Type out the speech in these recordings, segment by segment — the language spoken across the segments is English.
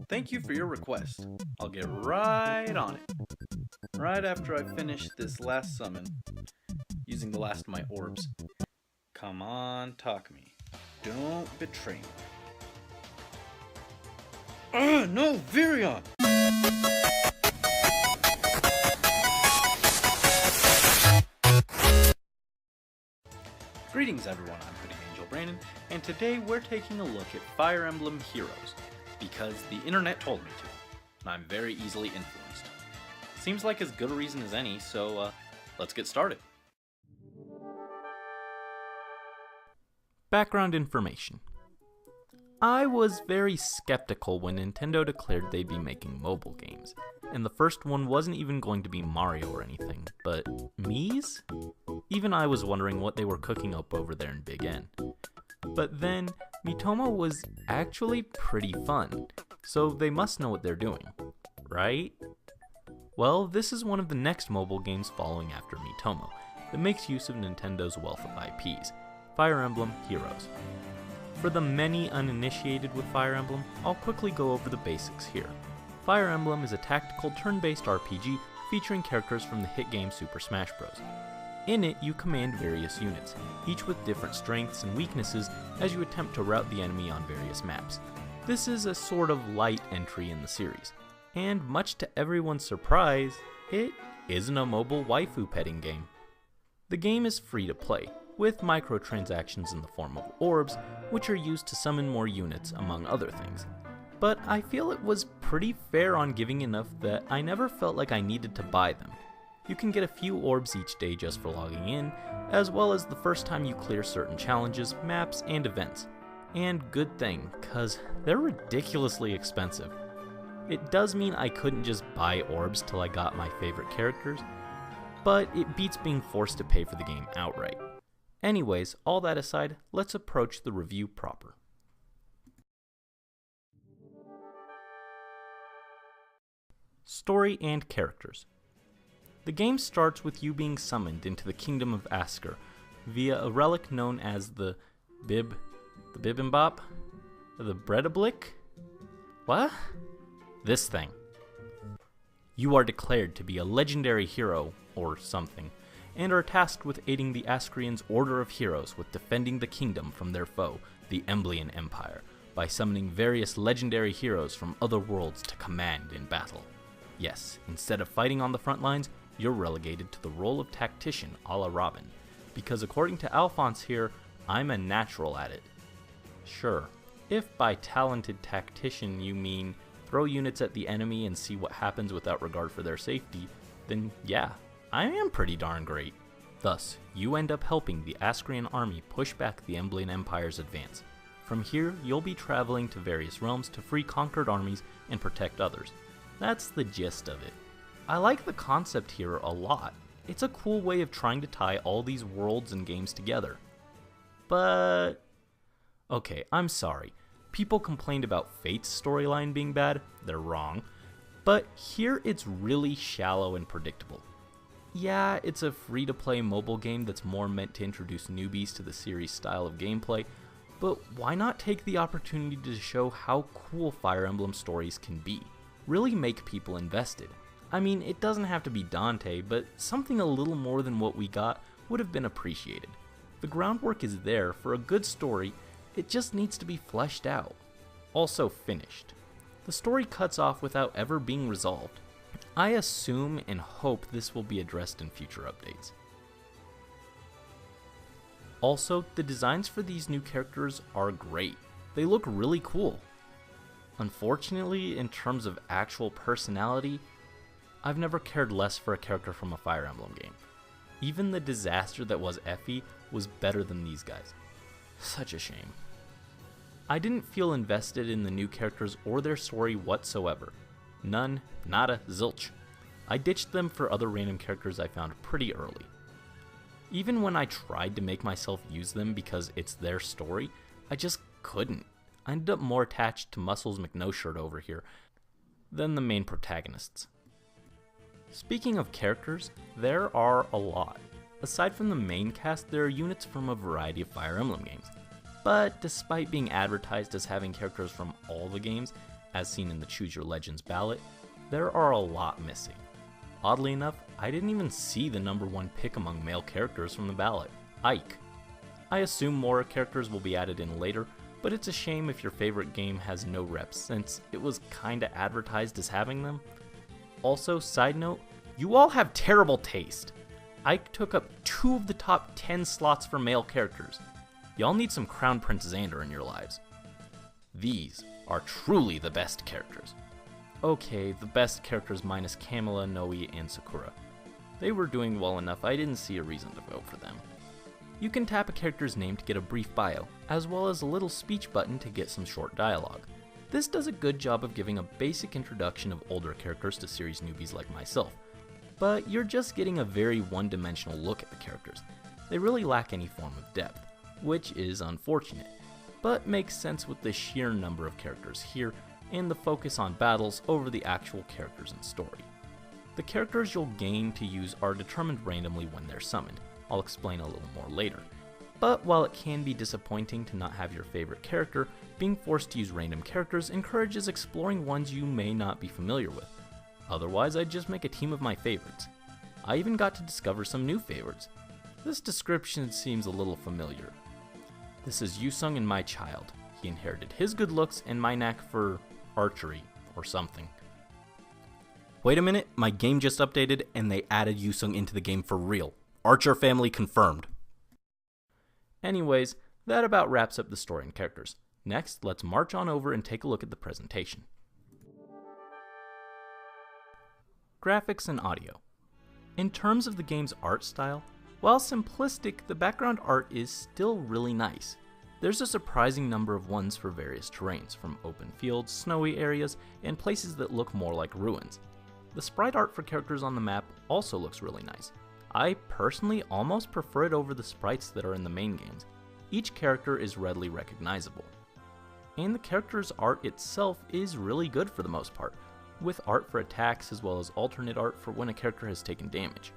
Thank you for your request. I'll get right on it. Right after I finish this last summon, using the last of my orbs. Come on, Takumi. Don't betray me. No, Virion! Greetings everyone, I'm Hoodie Angel Brandon, and today we're taking a look at Fire Emblem Heroes, because the internet told me to, and I'm very easily influenced. Seems like as good a reason as any, so let's get started. Background information. I was very skeptical when Nintendo declared they'd be making mobile games, and the first one wasn't even going to be Mario or anything, but Mii's? Even I was wondering what they were cooking up over there in Big N. But then, Miitomo was actually pretty fun, so they must know what they're doing, right? Well, this is one of the next mobile games following after Miitomo that makes use of Nintendo's wealth of IPs, Fire Emblem Heroes. For the many uninitiated with Fire Emblem, I'll quickly go over the basics here. Fire Emblem is a tactical turn-based RPG featuring characters from the hit game Super Smash Bros. In it, you command various units, each with different strengths and weaknesses as you attempt to rout the enemy on various maps. This is a sort of light entry in the series, and much to everyone's surprise, it isn't a mobile waifu petting game. The game is free to play, with microtransactions in the form of orbs, which are used to summon more units, among other things. But I feel it was pretty fair on giving enough that I never felt like I needed to buy them. You can get a few orbs each day just for logging in, as well as the first time you clear certain challenges, maps, and events. And good thing, cause they're ridiculously expensive. It does mean I couldn't just buy orbs till I got my favorite characters, but it beats being forced to pay for the game outright. Anyways, all that aside, let's approach the review proper. Story and characters. The game starts with you being summoned into the Kingdom of Asker via a relic known as the Bibimbap? The Bredablick? What? This thing. You are declared to be a legendary hero, or something, and are tasked with aiding the Askerians' Order of Heroes with defending the kingdom from their foe, the Emblean Empire, by summoning various legendary heroes from other worlds to command in battle. Yes, instead of fighting on the front lines, you're relegated to the role of tactician a la Robin, because according to Alphonse here, I'm a natural at it. Sure, if by talented tactician you mean throw units at the enemy and see what happens without regard for their safety, then yeah, I am pretty darn great. Thus, you end up helping the Askerian army push back the Emblean Empire's advance. From here, you'll be traveling to various realms to free conquered armies and protect others. That's the gist of it. I like the concept here a lot. It's a cool way of trying to tie all these worlds and games together. But... okay, I'm sorry. People complained about Fate's storyline being bad. They're wrong. But here it's really shallow and predictable. Yeah, it's a free-to-play mobile game that's more meant to introduce newbies to the series' style of gameplay, but why not take the opportunity to show how cool Fire Emblem stories can be? Really make people invested. I mean, it doesn't have to be Dante, but something a little more than what we got would have been appreciated. The groundwork is there for a good story, it just needs to be fleshed out. Also finished. The story cuts off without ever being resolved. I assume and hope this will be addressed in future updates. Also, the designs for these new characters are great. They look really cool. Unfortunately, in terms of actual personality, I've never cared less for a character from a Fire Emblem game. Even the disaster that was Effie was better than these guys. Such a shame. I didn't feel invested in the new characters or their story whatsoever. None, nada, zilch. I ditched them for other random characters I found pretty early. Even when I tried to make myself use them because it's their story, I just couldn't. I ended up more attached to Muscles McNoshirt over here than the main protagonists. Speaking of characters, there are a lot. Aside from the main cast, there are units from a variety of Fire Emblem games. But despite being advertised as having characters from all the games, as seen in the Choose Your Legends ballot, there are a lot missing. Oddly enough, I didn't even see the number one pick among male characters from the ballot, Ike. I assume more characters will be added in later, but it's a shame if your favorite game has no reps since it was kinda advertised as having them. Also, side note, you all have terrible taste. Ike took up 2 of the top 10 slots for male characters. Y'all need some Crown Prince Xander in your lives. These are truly the best characters. Okay, the best characters minus Camilla, Noe, and Sakura. They were doing well enough, I didn't see a reason to vote for them. You can tap a character's name to get a brief bio, as well as a little speech button to get some short dialogue. This does a good job of giving a basic introduction of older characters to series newbies like myself, but you're just getting a very one-dimensional look at the characters. They really lack any form of depth, which is unfortunate, but makes sense with the sheer number of characters here and the focus on battles over the actual characters and story. The characters you'll gain to use are determined randomly when they're summoned. I'll explain a little more later. But while it can be disappointing to not have your favorite character, being forced to use random characters encourages exploring ones you may not be familiar with. Otherwise, I'd just make a team of my favorites. I even got to discover some new favorites. This description seems a little familiar. This is Yusung and my child. He inherited his good looks and my knack for archery or something. Wait a minute, my game just updated and they added Yusung into the game for real. Archer family confirmed. Anyways, that about wraps up the story and characters. Next, let's march on over and take a look at the presentation. Graphics and audio. In terms of the game's art style, while simplistic, the background art is still really nice. There's a surprising number of ones for various terrains, from open fields, snowy areas, and places that look more like ruins. The sprite art for characters on the map also looks really nice. I personally almost prefer it over the sprites that are in the main games. Each character is readily recognizable. And the character's art itself is really good for the most part, with art for attacks as well as alternate art for when a character has taken damage.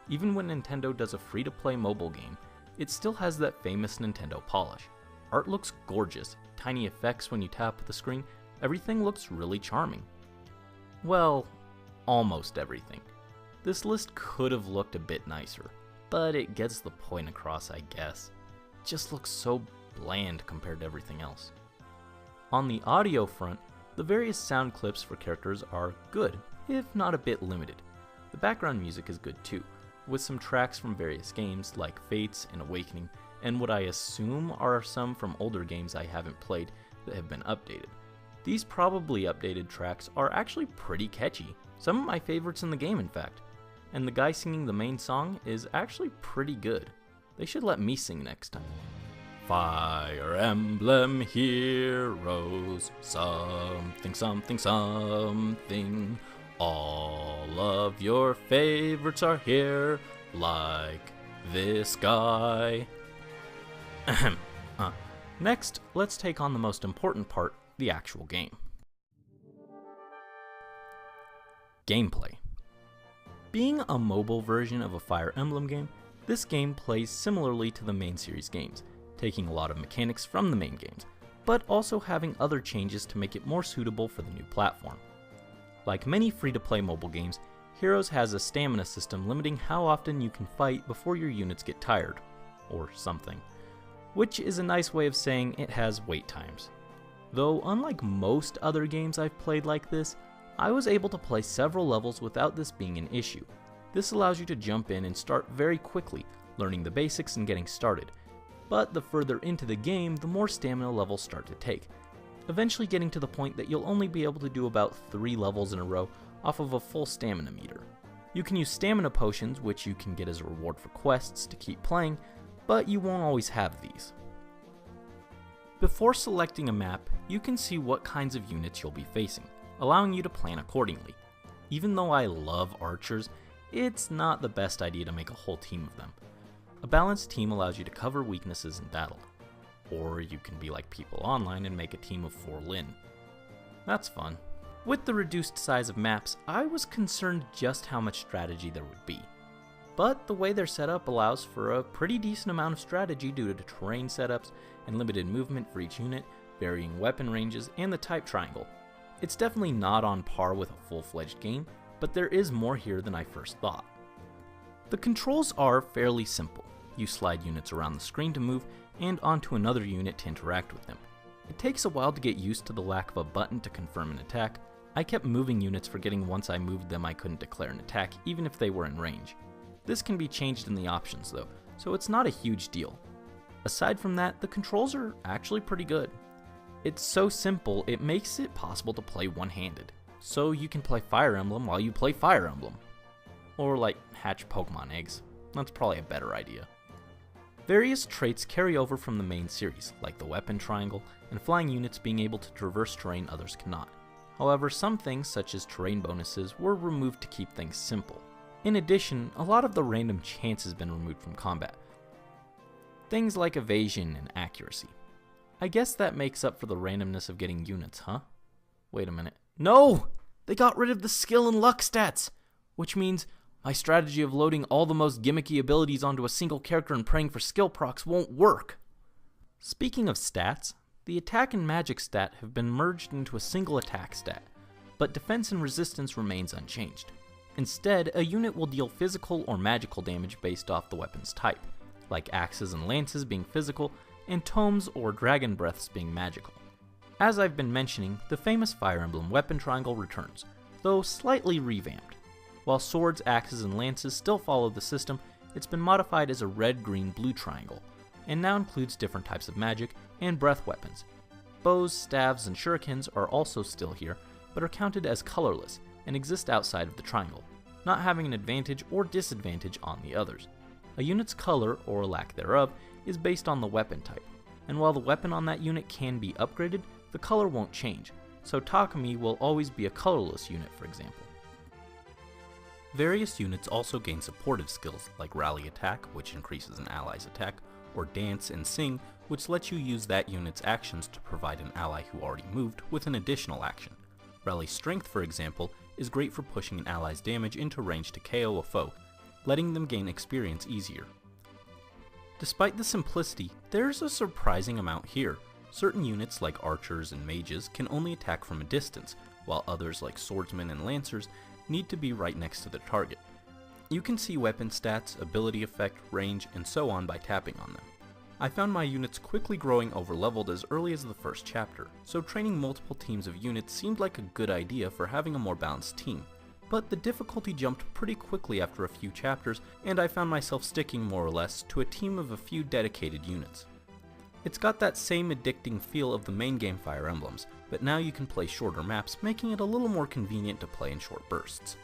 Even when Nintendo does a free-to-play mobile game, it still has that famous Nintendo polish. Art looks gorgeous, tiny effects when you tap the screen, everything looks really charming. Well, almost everything. This list could have looked a bit nicer, but it gets the point across, I guess. It just looks so bland compared to everything else. On the audio front, the various sound clips for characters are good, if not a bit limited. The background music is good too, with some tracks from various games like Fates and Awakening, and what I assume are some from older games I haven't played that have been updated. These probably updated tracks are actually pretty catchy, some of my favorites in the game in fact. And the guy singing the main song is actually pretty good. They should let me sing next time. Fire Emblem Heroes, something, something, something. All of your favorites are here, like this guy. Next, let's take on the most important part, the actual game. Gameplay. Being a mobile version of a Fire Emblem game, this game plays similarly to the main series games, taking a lot of mechanics from the main games, but also having other changes to make it more suitable for the new platform. Like many free-to-play mobile games, Heroes has a stamina system limiting how often you can fight before your units get tired, or something, which is a nice way of saying it has wait times. Though unlike most other games I've played like this, I was able to play several levels without this being an issue. This allows you to jump in and start very quickly, learning the basics and getting started. But the further into the game, the more stamina levels start to take, eventually getting to the point that you'll only be able to do about 3 levels in a row off of a full stamina meter. You can use stamina potions, which you can get as a reward for quests to keep playing, but you won't always have these. Before selecting a map, you can see what kinds of units you'll be facing, allowing you to plan accordingly. Even though I love archers, it's not the best idea to make a whole team of them. A balanced team allows you to cover weaknesses in battle. Or you can be like people online and make a team of 4 Lin. That's fun. With the reduced size of maps, I was concerned just how much strategy there would be. but the way they're set up allows for a pretty decent amount of strategy due to terrain setups and limited movement for each unit, varying weapon ranges, and the type triangle. It's definitely not on par with a full-fledged game, but there is more here than I first thought. The controls are fairly simple. You slide units around the screen to move, and onto another unit to interact with them. It takes a while to get used to the lack of a button to confirm an attack. I kept moving units, forgetting once I moved them I couldn't declare an attack, even if they were in range. This can be changed in the options though, so it's not a huge deal. Aside from that, the controls are actually pretty good. It's so simple, it makes it possible to play one-handed. So you can play Fire Emblem while you play Fire Emblem. Or like hatch Pokemon eggs. That's probably a better idea. Various traits carry over from the main series, like the weapon triangle and flying units being able to traverse terrain others cannot. However, some things such as terrain bonuses were removed to keep things simple. In addition, a lot of the random chance has been removed from combat. Things like evasion and accuracy. I guess that makes up for the randomness of getting units, huh? Wait a minute. No! They got rid of the skill and luck stats! Which means my strategy of loading all the most gimmicky abilities onto a single character and praying for skill procs won't work. Speaking of stats, the attack and magic stat have been merged into a single attack stat, but defense and resistance remains unchanged. Instead, a unit will deal physical or magical damage based off the weapon's type, like axes and lances being physical, and tomes or dragon breaths being magical. As I've been mentioning, the famous Fire Emblem weapon triangle returns, though slightly revamped. While swords, axes, and lances still follow the system, it's been modified as a red, green, blue triangle, and now includes different types of magic and breath weapons. Bows, staves, and shurikens are also still here, but are counted as colorless and exist outside of the triangle, not having an advantage or disadvantage on the others. A unit's color, or lack thereof, is based on the weapon type, and while the weapon on that unit can be upgraded, the color won't change, so Takumi will always be a colorless unit, for example. Various units also gain supportive skills like Rally Attack, which increases an ally's attack, or Dance and Sing, which lets you use that unit's actions to provide an ally who already moved with an additional action. Rally Strength, for example, is great for pushing an ally's damage into range to KO a foe, letting them gain experience easier. Despite the simplicity, there's a surprising amount here. Certain units like archers and mages can only attack from a distance, while others like swordsmen and lancers need to be right next to the target. You can see weapon stats, ability effect, range, and so on by tapping on them. I found my units quickly growing overleveled as early as the first chapter, so training multiple teams of units seemed like a good idea for having a more balanced team. But the difficulty jumped pretty quickly after a few chapters, and I found myself sticking more or less to a team of a few dedicated units. It's got that same addicting feel of the main game Fire Emblems, but now you can play shorter maps, making it a little more convenient to play in short bursts.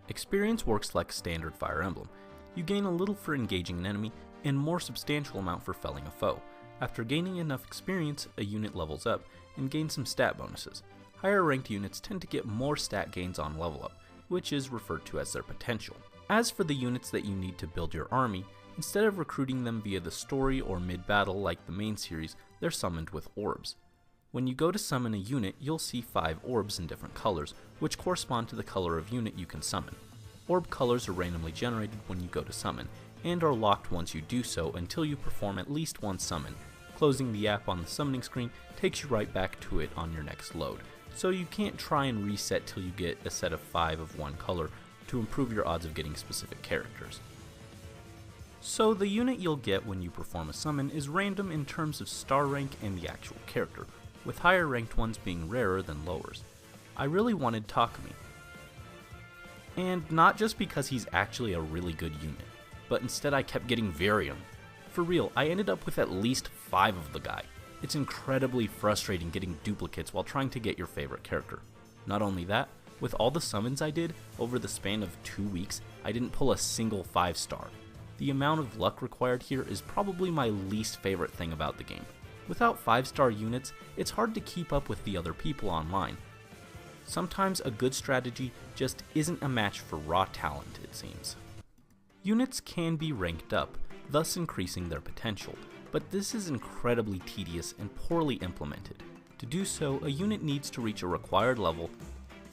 Experience works like standard Fire Emblem. You gain a little for engaging an enemy, and more substantial amount for felling a foe. After gaining enough experience, a unit levels up and gains some stat bonuses. Higher ranked units tend to get more stat gains on level up, which is referred to as their potential. As for the units that you need to build your army, instead of recruiting them via the story or mid-battle like the main series, they're summoned with orbs. When you go to summon a unit, you'll see 5 orbs in different colors, which correspond to the color of unit you can summon. Orb colors are randomly generated when you go to summon, and are locked once you do so until you perform at least one summon. Closing the app on the summoning screen takes you right back to it on your next load, so you can't try and reset till you get a set of 5 of one color to improve your odds of getting specific characters. So the unit you'll get when you perform a summon is random in terms of star rank and the actual character, with higher ranked ones being rarer than lowers. I really wanted Takumi. And not just because he's actually a really good unit, but instead I kept getting Varium. For real, I ended up with at least 5 of the guy. It's incredibly frustrating getting duplicates while trying to get your favorite character. Not only that, with all the summons I did, over the span of 2 weeks, I didn't pull a single 5-star. The amount of luck required here is probably my least favorite thing about the game. Without 5-star units, it's hard to keep up with the other people online. Sometimes a good strategy just isn't a match for raw talent, it seems. Units can be ranked up, thus increasing their potential, but this is incredibly tedious and poorly implemented. To do so, a unit needs to reach a required level,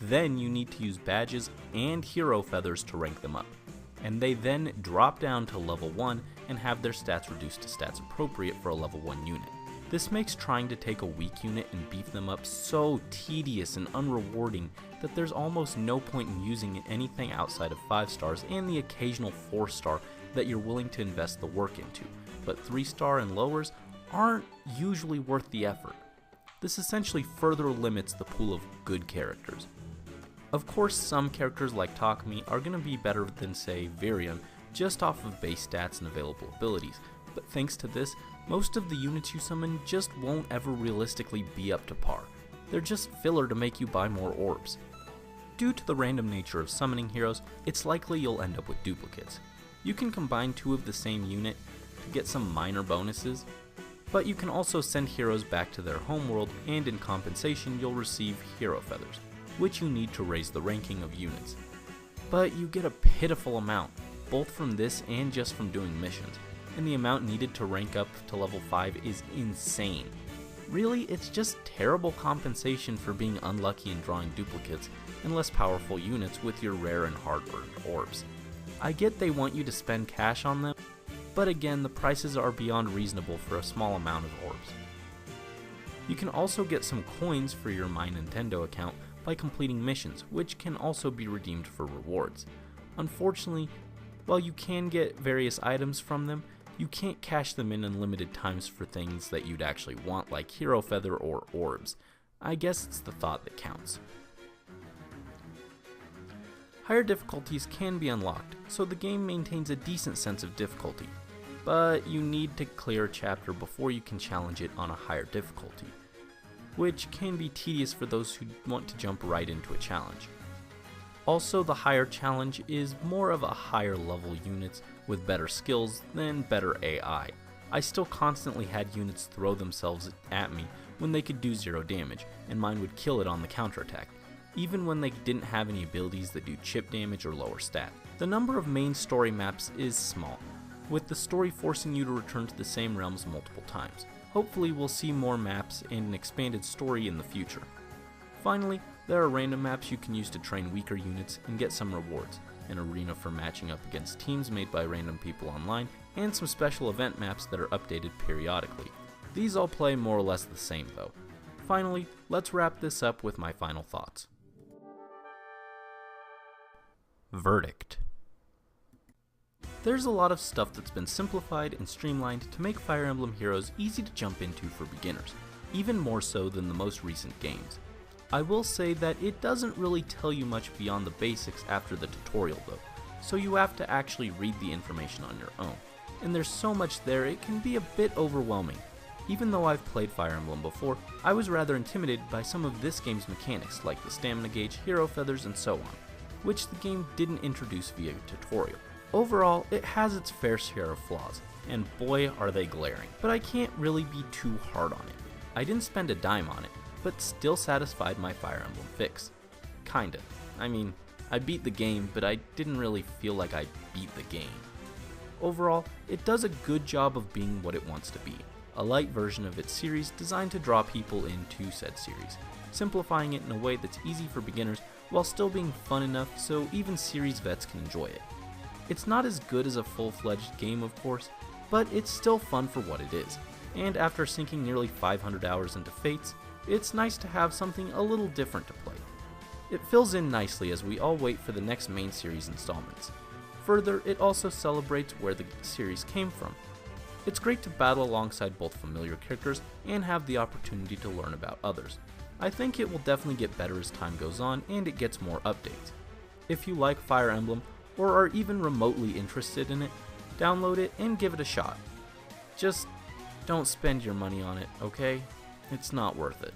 then you need to use badges and hero feathers to rank them up. and they then drop down to level 1 and have their stats reduced to stats appropriate for a level 1 unit. This makes trying to take a weak unit and beef them up so tedious and unrewarding that there's almost no point in using anything outside of 5 stars and the occasional 4 star that you're willing to invest the work into, but 3 star and lowers aren't usually worth the effort. This essentially further limits the pool of good characters. Of course, some characters like Takumi are going to be better than, say, Virion, just off of base stats and available abilities, but thanks to this, most of the units you summon just won't ever realistically be up to par. They're just filler to make you buy more orbs. Due to the random nature of summoning heroes, it's likely you'll end up with duplicates. You can combine 2 of the same unit to get some minor bonuses, but you can also send heroes back to their homeworld, and in compensation you'll receive hero feathers, which you need to raise the ranking of units. But you get a pitiful amount, both from this and just from doing missions, and the amount needed to rank up to level 5 is insane. Really, it's just terrible compensation for being unlucky and drawing duplicates and less powerful units with your rare and hard-earned orbs. I get they want you to spend cash on them, but again, the prices are beyond reasonable for a small amount of orbs. You can also get some coins for your My Nintendo account by completing missions, which can also be redeemed for rewards. Unfortunately, while you can get various items from them, you can't cash them in unlimited times for things that you'd actually want, like hero feather or orbs. I guess it's the thought that counts. Higher difficulties can be unlocked, so the game maintains a decent sense of difficulty, but you need to clear a chapter before you can challenge it on a higher difficulty, which can be tedious for those who want to jump right into a challenge. Also, the higher challenge is more of a higher level units with better skills than better AI. I still constantly had units throw themselves at me when they could do 0 damage, and mine would kill it on the counterattack, even when they didn't have any abilities that do chip damage or lower stat. The number of main story maps is small, with the story forcing you to return to the same realms multiple times. Hopefully we'll see more maps and an expanded story in the future. Finally, there are random maps you can use to train weaker units and get some rewards, an arena for matching up against teams made by random people online, and some special event maps that are updated periodically. These all play more or less the same though. Finally, let's wrap this up with my final thoughts. Verdict. There's a lot of stuff that's been simplified and streamlined to make Fire Emblem Heroes easy to jump into for beginners, even more so than the most recent games. I will say that it doesn't really tell you much beyond the basics after the tutorial though, so you have to actually read the information on your own, and there's so much there it can be a bit overwhelming. Even though I've played Fire Emblem before, I was rather intimidated by some of this game's mechanics like the stamina gauge, hero feathers, and so on, which the game didn't introduce via tutorial. Overall, it has its fair share of flaws, and boy are they glaring, but I can't really be too hard on it. I didn't spend a dime on it, but still satisfied my Fire Emblem fix. Kinda. I mean, I beat the game, but I didn't really feel like I beat the game. Overall, it does a good job of being what it wants to be, a light version of its series designed to draw people into said series, simplifying it in a way that's easy for beginners while still being fun enough so even series vets can enjoy it. It's not as good as a full-fledged game of course, but it's still fun for what it is, and after sinking nearly 500 hours into Fates, it's nice to have something a little different to play. It fills in nicely as we all wait for the next main series installments. Further, it also celebrates where the series came from. It's great to battle alongside both familiar characters and have the opportunity to learn about others. I think it will definitely get better as time goes on and it gets more updates. If you like Fire Emblem, or are even remotely interested in it, download it and give it a shot. Just don't spend your money on it, okay? It's not worth it.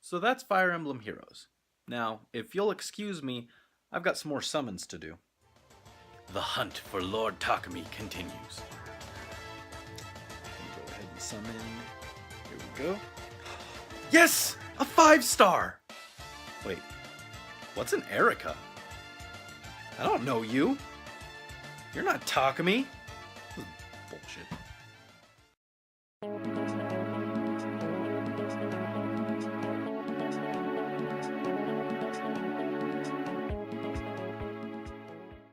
So that's Fire Emblem Heroes. Now, if you'll excuse me, I've got some more summons to do. The hunt for Lord Takumi continues. Go ahead and summon. Here we go. Yes! A 5-star! Wait, what's an Erica? I don't know you. You're not Takumi. This is bullshit.